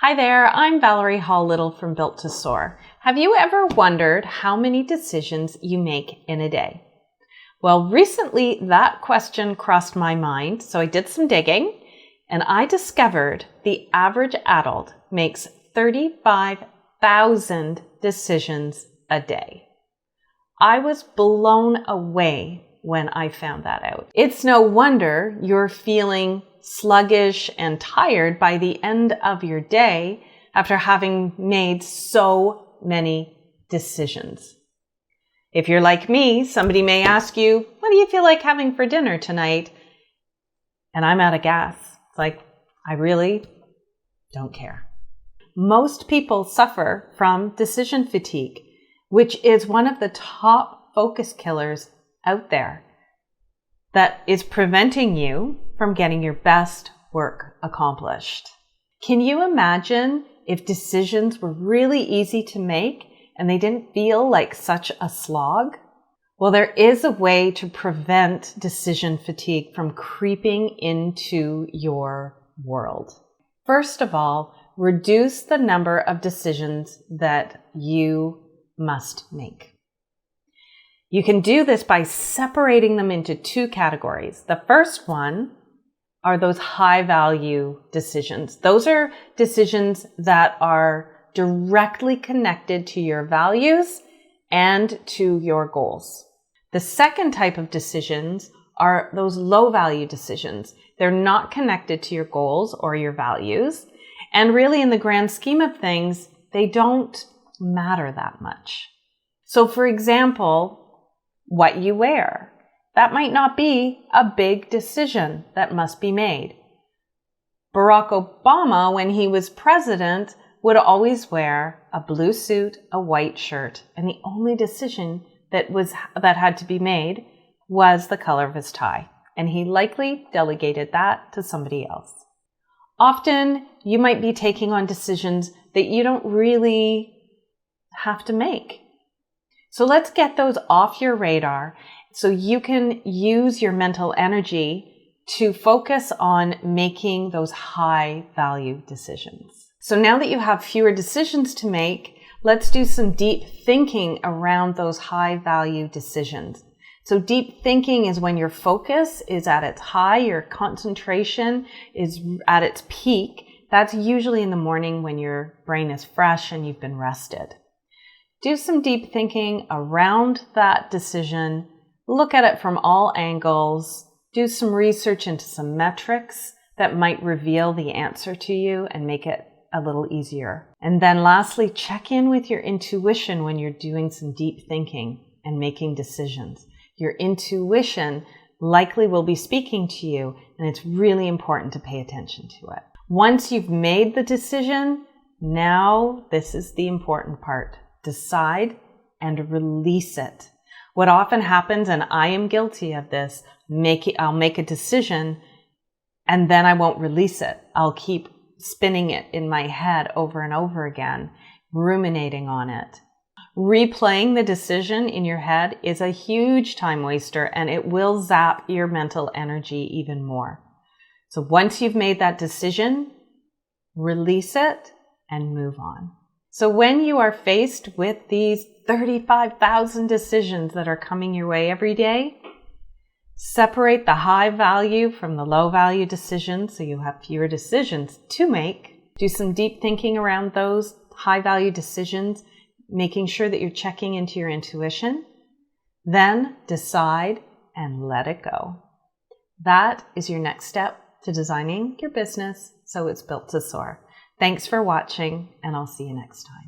Hi there, I'm Valeri Hall-Little from Built to Soar. Have you ever wondered how many decisions you make in a day? Well, recently that question crossed my mind, so I did some digging and I discovered the average adult makes 35,000 decisions a day. I was blown away when I found that out. It's no wonder you're feeling sluggish and tired by the end of your day after having made so many decisions. If you're like me, somebody may ask you, what do you feel like having for dinner tonight? And I'm out of gas. It's like, I really don't care. Most people suffer from decision fatigue, which is one of the top focus killers out there that is preventing you from getting your best work accomplished. Can you imagine if decisions were really easy to make and they didn't feel like such a slog? Well, there is a way to prevent decision fatigue from creeping into your world. First of all, reduce the number of decisions that you must make. You can do this by separating them into two categories. The first one are those high value decisions. Those are decisions that are directly connected to your values and to your goals. The second type of decisions are those low value decisions. They're not connected to your goals or your values. And really, in the grand scheme of things, they don't matter that much. So for example, what you wear. That might not be a big decision that must be made. Barack Obama, when he was president, would always wear a blue suit, a white shirt, and the only decision that had to be made was the color of his tie. And he likely delegated that to somebody else. Often, you might be taking on decisions that you don't really have to make. So let's get those off your radar so you can use your mental energy to focus on making those high value decisions. So now that you have fewer decisions to make, let's do some deep thinking around those high value decisions. So deep thinking is when your focus is at its high, your concentration is at its peak. That's usually in the morning when your brain is fresh and you've been rested. Do some deep thinking around that decision. Look at it from all angles. Do some research into some metrics that might reveal the answer to you and make it a little easier. And then lastly, check in with your intuition when you're doing some deep thinking and making decisions. Your intuition likely will be speaking to you, and it's really important to pay attention to it. Once you've made the decision, now this is the important part. Decide and release it. What often happens, and I am guilty of this, I'll make a decision and then I won't release it. I'll keep spinning it in my head over and over again, ruminating on it. Replaying the decision in your head is a huge time waster and it will zap your mental energy even more. So once you've made that decision, release it and move on. So when you are faced with these 35,000 decisions that are coming your way every day, separate the high value from the low value decisions so you have fewer decisions to make. Do some deep thinking around those high value decisions, making sure that you're checking into your intuition. Then decide and let it go. That is your next step to designing your business so it's built to soar. Thanks for watching, and I'll see you next time.